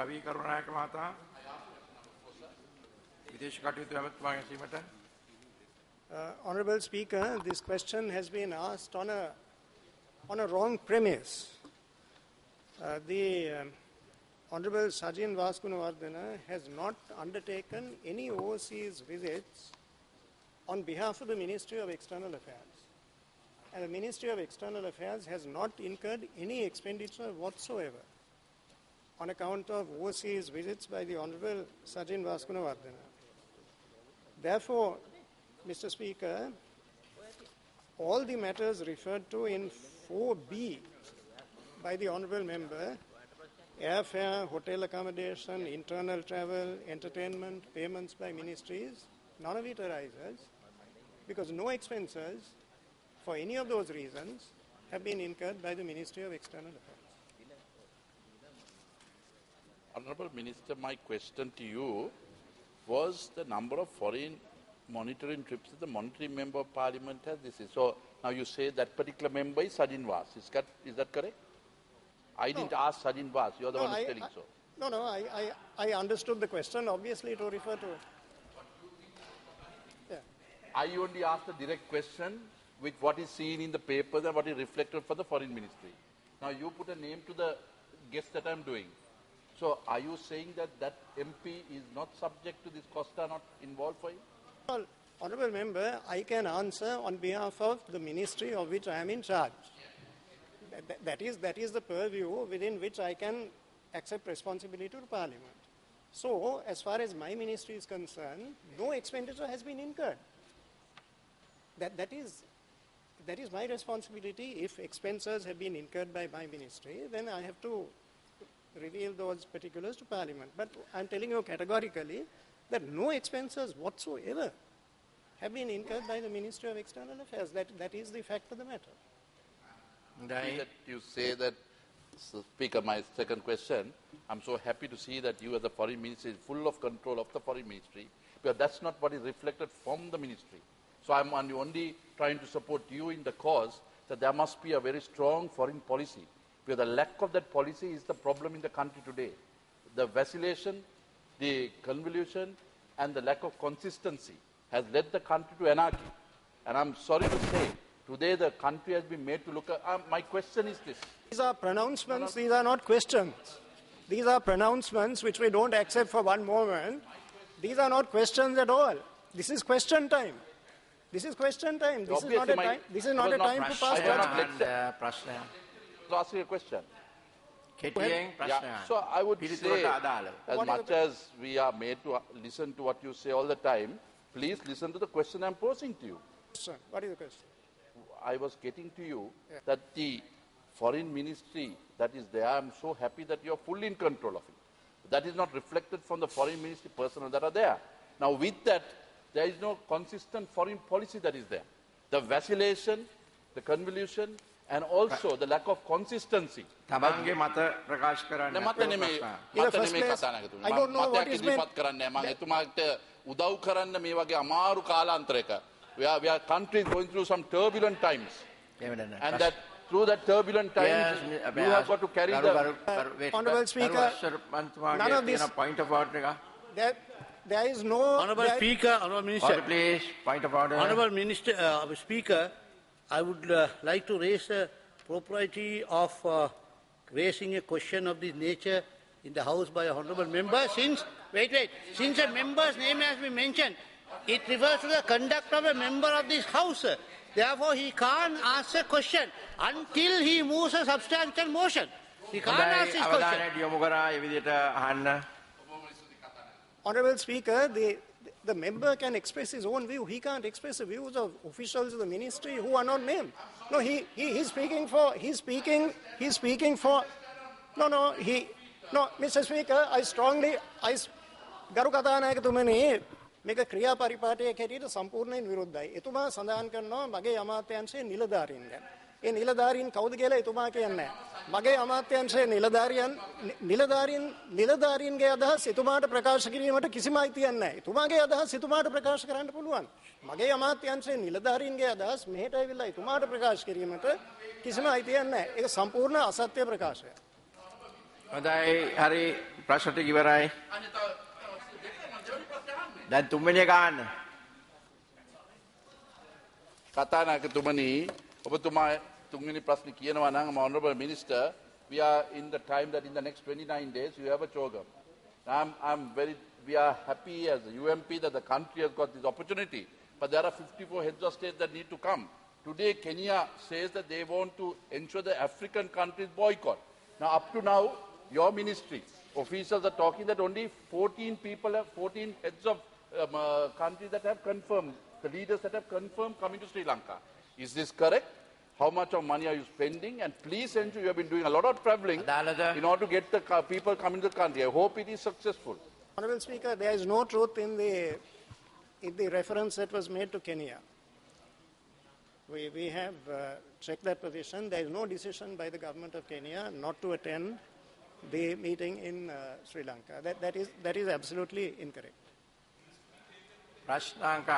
රවී කරුණානායක මහතා විදේශ කටයුතු ඇමතුමාගේ සීමට. Honorable Speaker, this question has been asked on a wrong premise. The Honorable Sajin Vaskunawardena has not undertaken any overseas visits on behalf of the Ministry of External Affairs. And the Ministry of External Affairs has not incurred any expenditure whatsoever on account of overseas visits by the Honorable Sajin Vaskunawardena. Therefore, Mr. Speaker, all the matters referred to in 4B by the Honourable Member, airfare, hotel accommodation, internal travel, entertainment, payments by ministries, none of it arises because no expenses for any of those reasons have been incurred by the Ministry of External Affairs. Honourable Minister, my question to you was the number of foreign monitoring trips that the monitoring member of parliament has. This is so. Now you say that particular member is Sajin Vas. Is that correct? I didn't ask Sajin Vas. You are the one who's telling so. No. I understood the question. Obviously, it will refer to. Yeah. I only asked the direct question with what is seen in the papers and what is reflected for the foreign ministry. Now you put a name to the guest that I am doing. So are you saying that that MP is not subject to this cost, are not involved for him? Well, Honourable Member, I can answer on behalf of the ministry of which I am in charge. That is the purview within which I can accept responsibility to Parliament. So, as far as my ministry is concerned, no expenditure has been incurred. That is my responsibility. If expenses have been incurred by my ministry, then I have to reveal those particulars to Parliament. But I am telling you categorically that no expenses whatsoever have been incurred by the Ministry of External Affairs. That is the fact of the matter. That you say that, Speaker, my second question, I'm so happy to see that you as the foreign ministry is full of control of the foreign ministry, because that's not what is reflected from the ministry. So I'm only trying to support you in the cause that there must be a very strong foreign policy, because the lack of that policy is the problem in the country today. The vacillation, the convolution and the lack of consistency has led the country to anarchy. And I'm sorry to say, today the country has been made to look at... my question is this. These are pronouncements, these are not questions. These are pronouncements which we don't accept for one moment. These are not questions at all. This is question time. This is question time. This is not a time to pass judgment. To ask you a question. So I would say, as much as we are made to listen to what you say all the time, please listen to the question I'm posing to you. Sir, what is the question? I was getting to you that the foreign ministry that is there, I'm so happy that you're fully in control of it. That is not reflected from the foreign ministry personnel that are there. Now with that, there is no consistent foreign policy that is there. The vacillation, the convolution, and also the lack of consistency. I don't know what is meant. We are countries going through some turbulent times. And that through that turbulent times, you have got to carry the... Honourable Speaker, none of this... Point of order. There is no... Honourable Speaker, Honourable Minister. Order, please. Point of order. Honourable Minister, Speaker, I would like to raise the propriety of raising a question of this nature in the House by a honourable member. Since a member's name has been mentioned, it refers to the conduct of a member of this House. Therefore, he can't ask a question until he moves a substantial motion. He can't ask this question. Honourable Speaker, the member can express his own view. He can't express the views of officials of the ministry who are not named. No, he's speaking for, no, Mr. Speaker, Garu Kathanayakatumani, මේක ක්‍රියා පරිපාටයක් හැටියට සම්පූර්ණයෙන් විරුද්ධයි. එතුමා සඳහන් කරනවා මගේ අමාත්‍යාංශයේ නිලධාරීන් ගැන. ඒ නිලධාරීන් කවුද කියලා එතුමා කියන්නේ නැහැ. මගේ අමාත්‍යාංශයේ නිලධාරීන්ගේ අදහස් එතුමාට ප්‍රකාශ කිරීමට කිසිම අයිතියක් නැහැ. එතුමාගේ අදහස් එතුමාට ප්‍රකාශ කරන්න පුළුවන්. මගේ අමාත්‍යාංශයේ නිලධාරීන්ගේ අදහස් මෙහෙට ඇවිල්ලා එතුමාට ප්‍රකාශ කිරීමට කිසිම අයිතියක් නැහැ. ඒක සම්පූර්ණ අසත්‍ය ප්‍රකාශයක්. හොඳයි හරි ප්‍රශ්න ටික ඉවරයි. දැන් තුන්වෙනි එක අහන්න. කතානායකතුමනි, ඔබතුමා තුන්වෙනි ප්‍රශ්නේ කියනවා නම්, Honourable Minister, we are in the time that in the next 29 days you have a CHOGM. We are happy as a UMP that the country has got this opportunity, but there are 54 heads of state that need to come. Today, Kenya says that they want to ensure the African countries boycott. Now, up to now, your ministry officials are talking that only 14 heads of countries that have confirmed, the leaders that have confirmed coming to Sri Lanka. Is this correct? How much of money are you spending? And please ensure you have been doing a lot of travelling in order to get the people coming to the country. I hope it is successful. Honourable Speaker, there is no truth in the reference that was made to Kenya. We have checked that position. There is no decision by the government of Kenya not to attend the meeting in Sri Lanka. That is absolutely incorrect. ප්‍රශ්නාංක